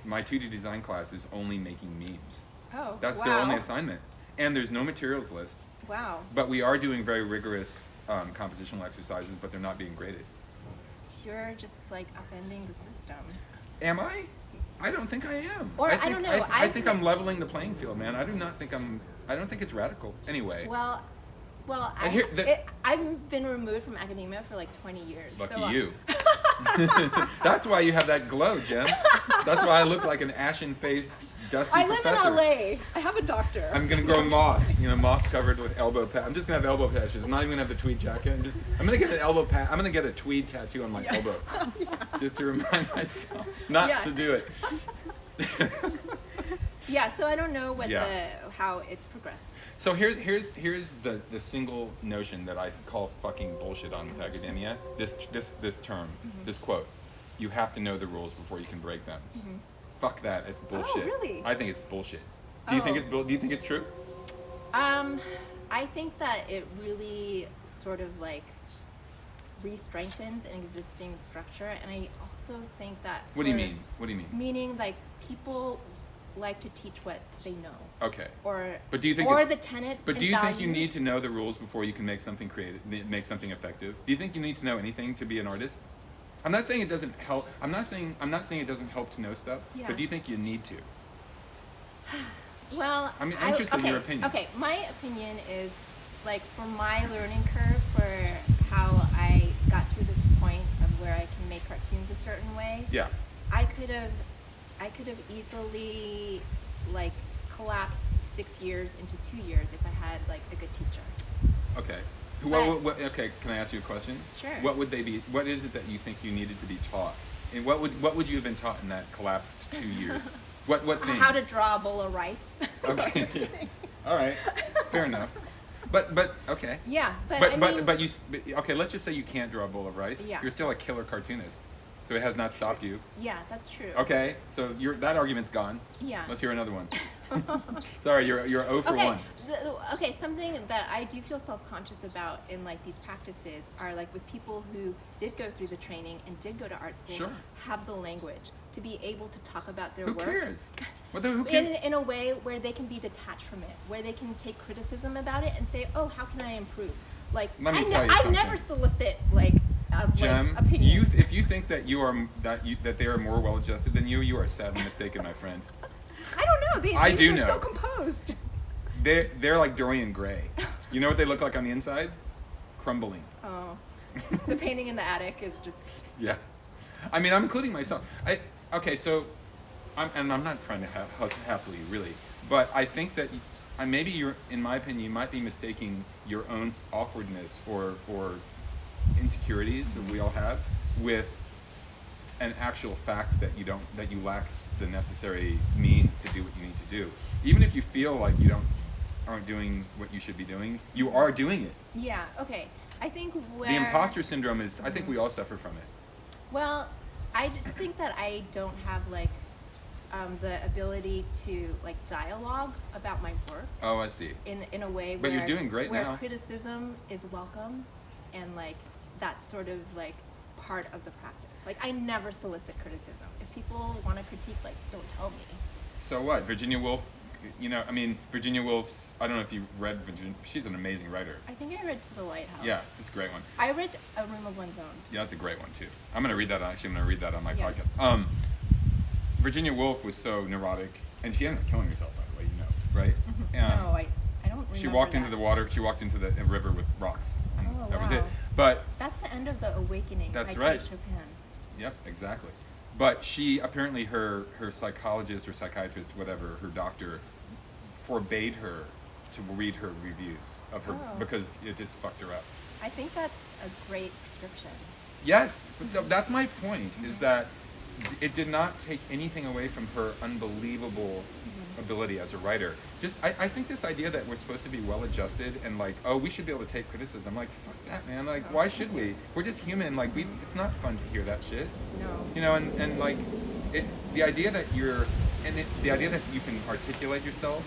my 2D design class is only making memes. Oh, that's their only assignment, and there's no materials list. Wow. But we are doing very rigorous compositional exercises, but they're not being graded. You're just like upending the system. Am I? I don't think I am. Or I don't know. I think I'm leveling the playing field, man. I don't think it's radical. Anyway. Well, I've been removed from academia for like 20 years. Lucky you. That's why you have that glow, Jem. That's why I look like an ashen-faced, dusty professor. I live in LA. I have a doctor. I'm gonna grow moss. Moss covered with elbow patch. I'm just gonna have elbow patches. I'm not even gonna have the tweed jacket. I'm gonna get an elbow patch. I'm gonna get a tweed tattoo on my elbow, just to remind myself not to do it. Yeah. So I don't know how it's progressed. So here's the single notion that I call fucking bullshit on with academia. This term, this quote, you have to know the rules before you can break them. Mm-hmm. Fuck that, it's bullshit. Oh, really? I think it's bullshit. Do you think it's true? I think that it really sort of like re-strengthens an existing structure, and I also think that. What do you mean? Meaning like people like to teach what they know. Okay. Or But do you think or it's- the tenets But do and you think you values. need to know the rules before you can make something creative, make something effective? Do you think you need to know anything to be an artist? I'm not saying it doesn't help. I'm not saying it doesn't help to know stuff. Yeah. But do you think you need to? Well, I'm interested in your opinion. Okay, my opinion is, like, for my learning curve, for how I got to this point of where I can make cartoons a certain way, Yeah. I could have easily, like, collapsed 6 years into 2 years if I had, like, a good teacher. Okay. But- Okay. Can I ask you a question? Sure. What would they be? What is it that you think you needed to be taught? And what would you have been taught in that collapsed 2 years? What things? How to draw a bowl of rice. Okay. All right. Fair enough. But okay. Yeah, but I mean, Okay. Let's just say you can't draw a bowl of rice. Yeah. You're still a killer cartoonist, so it has not stopped you. yeah, that's true. Okay. So that argument's gone. Yeah. Let's hear another one. Sorry, you're 0 for 1. Okay, something that I do feel self-conscious about in, like, these practices are, like, with people who did go through the training and did go to art school, Sure. have the language to be able to talk about their Who work. cares? Who cares? In a way where they can be detached from it, where they can take criticism about it and say, oh, how can I improve? Like, Let me tell you I something. never solicit, like, Jem, opinions. if you think that that they are more well-adjusted than you are sadly mistaken, my friend. I don't know. I do they're know. so composed. They're like Dorian Gray. You know what they look like on the inside? Crumbling. Oh, the painting in the attic is just. Yeah. I mean, I'm including myself. So, I'm not trying to hassle you, really. But I think that maybe in my opinion, you might be mistaking your own awkwardness or insecurities that we all have with an actual fact that you lack the necessary means to do what you need to do. Even if you feel like you aren't doing what you should be doing, you are doing it. Yeah. Okay. I think The imposter syndrome is. I think we all suffer from it. Well, I just think that I don't have, like, the ability to, like, dialogue about my work Oh, I see. in a way But where you're doing great where now. criticism is welcome, and, like, that's sort of, like, part of the practice. Like, I never solicit criticism. If people want to critique, like, don't tell me. So what? Virginia Woolf. Virginia Woolf's. I don't know if you read Virginia. She's an amazing writer. I think I read To the Lighthouse. Yeah, it's a great one. I read A Room of One's Own. Yeah, that's a great one too. I'm gonna read that. Actually, I'm gonna read that on my Yeah. podcast. Virginia Woolf was so neurotic, and she ended up killing herself, by the way. You know, right? No, I don't remember She walked into that. the water. She walked into the river with rocks, and Oh, that was it. wow. But That's the end of The Awakening That's by right. Kate Chopin. yep, exactly. But she apparently her psychologist or psychiatrist, whatever, her doctor, forbade her to read her reviews of her Oh. because it just fucked her up. I think that's a great prescription. Yes. So that's my point, is that it did not take anything away from her unbelievable ability as a writer. I think this idea that we're supposed to be well-adjusted and, like, oh, we should be able to take criticism. Like, fuck that, man. Like, why should we? We're just human. Like, it's not fun to hear that shit. No. You know, and like, the idea that the idea that you can articulate yourself,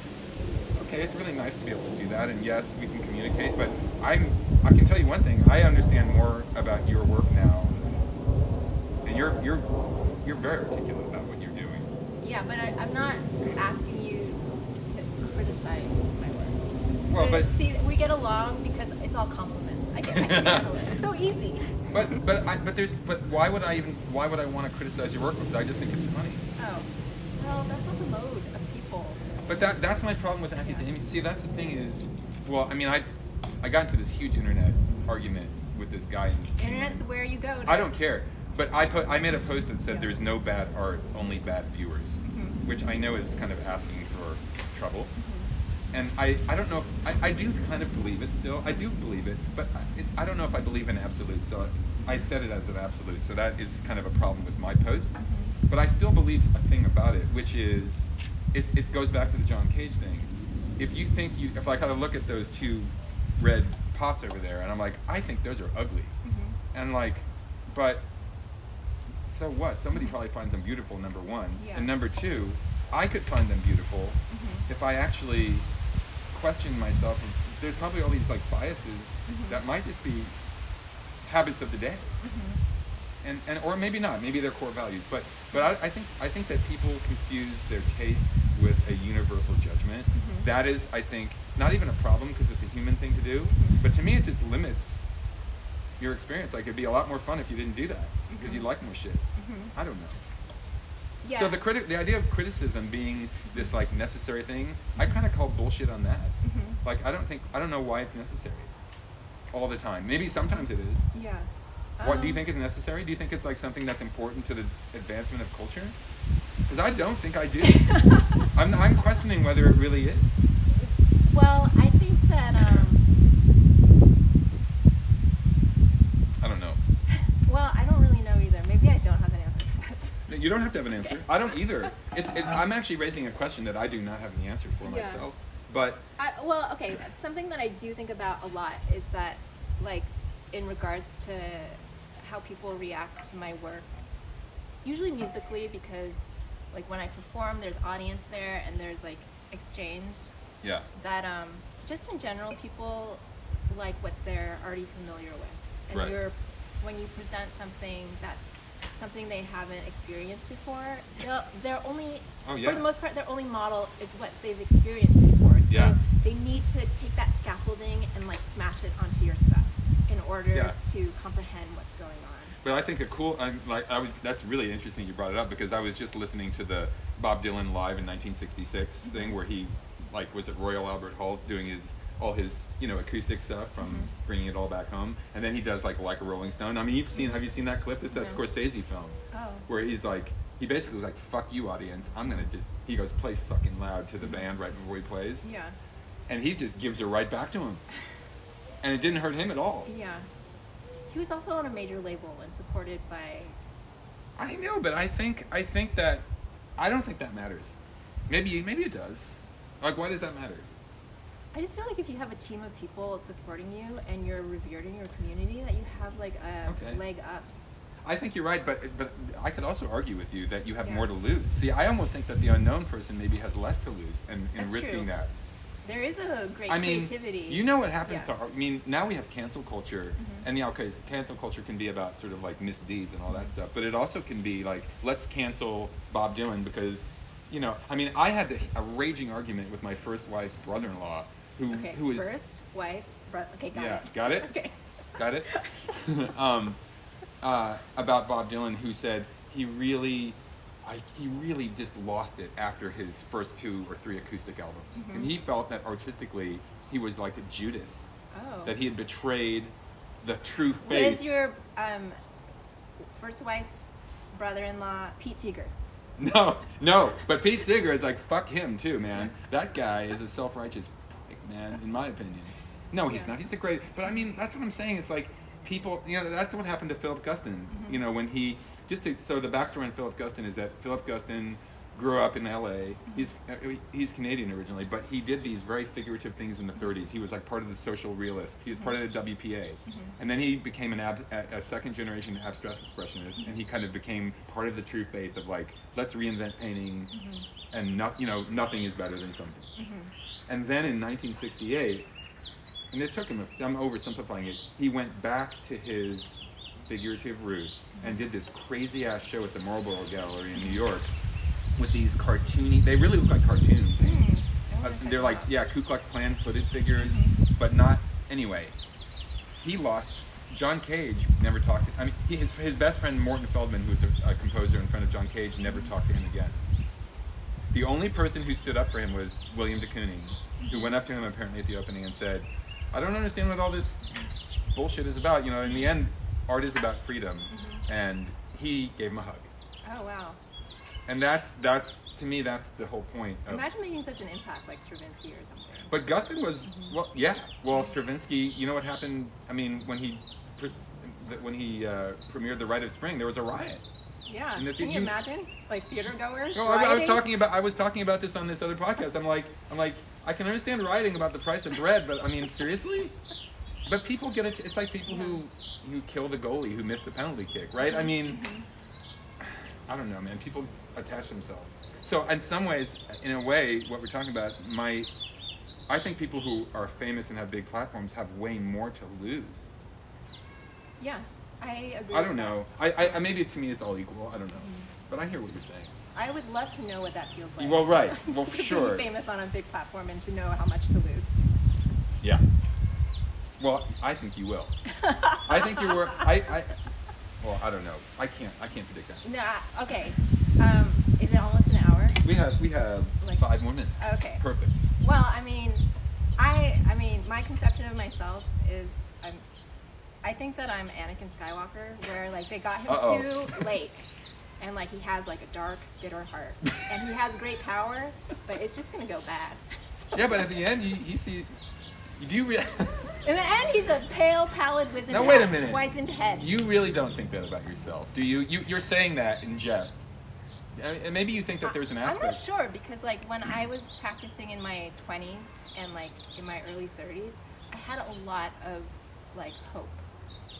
okay, it's really nice to be able to do that, and yes, we can communicate, but I can tell you one thing, I understand more about your work now, and you're very articulate about what you're doing. Yeah, but I'm not asking you to criticize my work. Well, but See, we get along because it's all compliments. I can handle it. It's so easy. but why would I want to criticize your work? Because I just think it's funny. Oh, well, that's not the mode of people. But that's my problem with academia. See, that's the thing is, well, I mean, I got into this huge internet argument with this guy. Internet's where you go. I don't care. But I made a post that said there's no bad art, only bad viewers, which I know is kind of asking for trouble. And I don't know if, I do kind of believe it still. I do believe it, but I don't know if I believe in absolute. So I said it as an absolute. So that is kind of a problem with my post. But I still believe a thing about it, which is, it goes back to the John Cage thing. If I kind of look at those two red pots over there, and I'm like, I think those are ugly. And like, but so what? Somebody probably finds them beautiful, number one. Yeah. And number two, I could find them beautiful if I actually question myself. There's probably all these, like, biases that might just be habits of the day. and or maybe not, maybe they're core values, but I think that people confuse their taste with a universal judgment. That is, I think, not even a problem because it's a human thing to do, but to me it just limits your experience. Like, it'd be a lot more fun if you didn't do that because you like more shit. I don't know. Yeah. So the idea of criticism being this like necessary thing, I kind of call bullshit on that. Like, I don't know why it's necessary all the time. Maybe sometimes it is. Yeah. What do you think is necessary? Do you think it's like something that's important to the advancement of culture? Because I don't think I do. I'm questioning whether it really is. Well, I think that I don't know. well, I don't really know either. Maybe I don't have an answer for this. You don't have to have an answer. I don't either. I'm actually raising a question that I do not have the answer for myself. But well, okay, something that I do think about a lot is that, like, in regards to how people react to my work, usually musically, because, like, when I perform, there's audience there and there's, like, exchange. yeah. That just in general, people like what they're already familiar with, and Right. when you present something that's something they haven't experienced before, they're only Oh, yeah. for the most part, their only model is what they've experienced before. So Yeah. they need to take that scaffolding and like smash it onto your stuff in order Yeah. to comprehend what's going on. But I think that's really interesting you brought it up, because I was just listening to the Bob Dylan live in 1966 thing where he was at Royal Albert Hall doing all his acoustic stuff from bringing it all back home, and then he does like a Rolling Stone. I mean, have you seen that clip? It's that No. Scorsese film Oh. where he basically was like, fuck you audience, I'm gonna he goes play fucking loud to the band right before he plays, Yeah. and he just gives it right back to him, and it didn't hurt him at all. Yeah. He was also on a major label and supported by. I know, but I think that I don't think that matters. Maybe it does. Like, why does that matter? I just feel like if you have a team of people supporting you and you're revered in your community, that you have like a Okay. leg up. I think you're right, but I could also argue with you that you have Yeah. more to lose. See, I almost think that the unknown person maybe has less to lose in That's risking true. that. There is a great I mean, creativity. you know what happens Yeah. now we have cancel culture, and cancel culture can be about sort of like misdeeds and all that stuff, but it also can be like, let's cancel Bob Dylan because, I had a raging argument with my first wife's brother-in-law, who is first wife's brother. Okay, got yeah, it. got it. Okay. Got it? About Bob Dylan, who said he really just lost it after his first 2 or 3 acoustic albums. And he felt that artistically he was like a Judas, Oh. that he had betrayed the true Was faith. your first wife's brother-in-law Pete Seeger? No, but Pete Seeger is like, fuck him too, man. That guy is a self-righteous prick, man, in my opinion. No, he's Yeah. not. He's a great, but I mean, that's what I'm saying. It's like people, that's what happened to Philip Guston. When he, so the backstory on Philip Guston is that Philip Guston grew up in LA. He's Canadian originally, but he did these very figurative things in the 30s. He was like part of the social realist. He was part of the WPA. And then he became a second generation abstract expressionist, and he kind of became part of the true faith of like, let's reinvent painting, and nothing is better than something. And then in 1968, and it took him, I'm oversimplifying it, he went back to his figurative roots and did this crazy ass show at the Marlborough Gallery in New York with these cartoony, they really look like cartoon things. They're like, Ku Klux Klan footed figures, but not, anyway. He lost, John Cage never talked to, his best friend Morton Feldman, who was a composer in front of John Cage, never talked to him again. The only person who stood up for him was William de Kooning, who went up to him apparently at the opening and said, I don't understand what all this bullshit is about. In the end, art is about freedom. And he gave him a hug. Oh wow. And that's to me, that's the whole point. Imagine making such an impact like Stravinsky or something. But Guston was, Stravinsky, you know what happened? When he premiered The Rite of Spring, there was a riot. Yeah. And Can you imagine? Like theater goers? No, I was talking about this on this other podcast. I'm like, I can understand rioting about the price of bread, but seriously? But people get it. It's like people who kill the goalie who missed the penalty kick, right? I don't know, man. People attach themselves. So in some ways, in a way, what we're talking about, I think people who are famous and have big platforms have way more to lose. Yeah. I agree. I don't know. I maybe to me it's all equal. I don't know, but I hear what you're saying. I would love to know what that feels like. Well, right. Well, for to sure. be famous on a big platform and to know how much to lose. Yeah. Well, I think you will. I think you were. Well, I don't know. I can't predict that. Nah. Okay. Is it almost an hour? We have Like- 5 more minutes. Okay. Perfect. Well, I mean, my conception of myself is I think that I'm Anakin Skywalker, where like they got him Uh-oh. too late, and like he has like a dark, bitter heart, and he has great power, but it's just gonna go bad. So- Yeah, but at the end, he see. Do you really? In the end, he's a pale, pallid wizened Now head. wait a minute. Wizened head. You really don't think that about yourself, do you? You're saying that in jest. And maybe you think that there's an aspect. I'm not sure because like when I was practicing in my 20s and like in my early 30s, I had a lot of like hope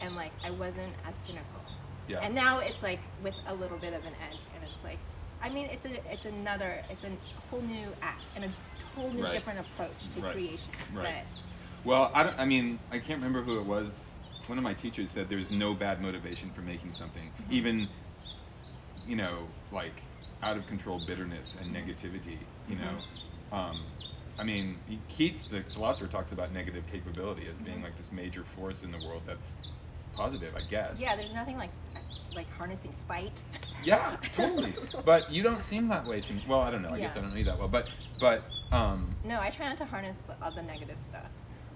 and like I wasn't as cynical. Yeah. And now it's like with a little bit of an edge and it's like I mean it's a whole new act and a whole new Right. different approach to Right. creation. Right. Well, I can't remember who it was. One of my teachers said there's no bad motivation for making something, even, like out of control bitterness and negativity. I mean, Keats, the philosopher, talks about negative capability as being like this major force in the world that's positive, I guess. Yeah, there's nothing like harnessing spite. Yeah, totally. But you don't seem that way to me. Well, I don't know. I guess I Yeah. don't know you that well. But No, I try not to harness all the negative stuff.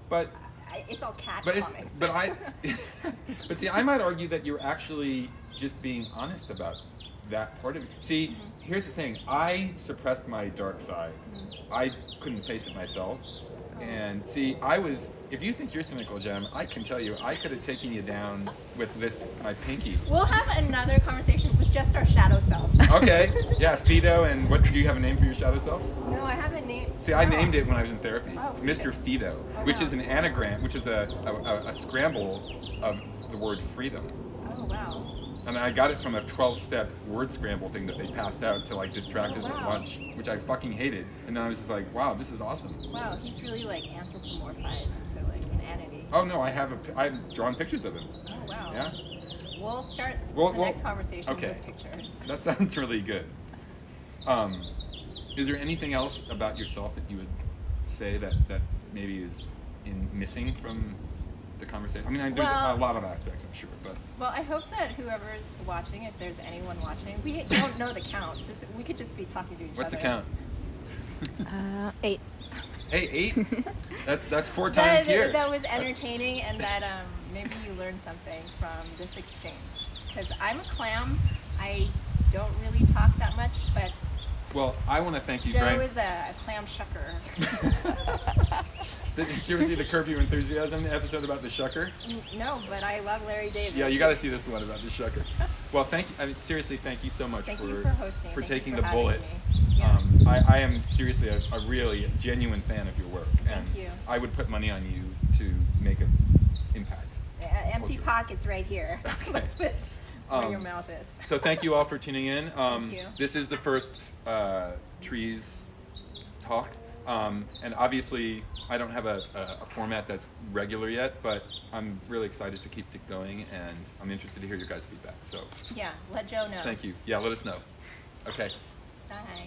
but It's all cat But it's comics. but see, I might argue that you're actually just being honest about that part of it. See, here's the thing. I suppressed my dark side. I couldn't face it myself. And see, if you think you're cynical, Jem, I can tell you, I could have taken you down with my pinky. We'll have another conversation with just our shadow selves. Okay, yeah, Fido, and what, do you have a name for your shadow self? No, I haven't named. See, I named it when I was in therapy. Oh, It's Mr. Fido, which is an anagram, which is a scramble of the word freedom. Oh, wow. And I got it from a 12-step word scramble thing that they passed out to like distract us at wow. lunch, which I fucking hated. And then I was just like, wow, this is awesome. Wow, he's really like anthropomorphized to like inanity. Oh no, I've drawn pictures of him. Oh, wow. Yeah, We'll start Well, the next conversation okay. with those pictures. that sounds really good. Is there anything else about yourself that you would say that maybe is missing from the conversation? I mean, there's Well- a lot of aspects, I'm sure, but Well, I hope that whoever's watching, if there's anyone watching, we don't know the count. We could just be talking to each what's other. the count? 8. Hey, 8? That's 4 times here. That was entertaining, and that maybe you learned something from this exchange. Because I'm a clam. I don't really talk that much, but Well, I want to thank you Joe very is a clam shucker. Did you ever see the Curb Your Enthusiasm episode about the shucker? No, but I love Larry David. Yeah, you got to see this one about the shucker. Well, thank you. I mean, seriously, thank you so much Thank you for hosting. for Thank you taking for the having bullet. me. Yeah. I am seriously a really genuine fan of your work, and Thank you. I would put money on you to make an impact. Empty Culture. pockets right here. Let's put where your Um, mouth is. So thank you all for tuning in. Thank you. This is the first Trees talk, and obviously I don't have a format that's regular yet, but I'm really excited to keep it going, and I'm interested to hear your guys' feedback. So Yeah, let Joe know. thank you. Yeah, let us know. Okay. Bye.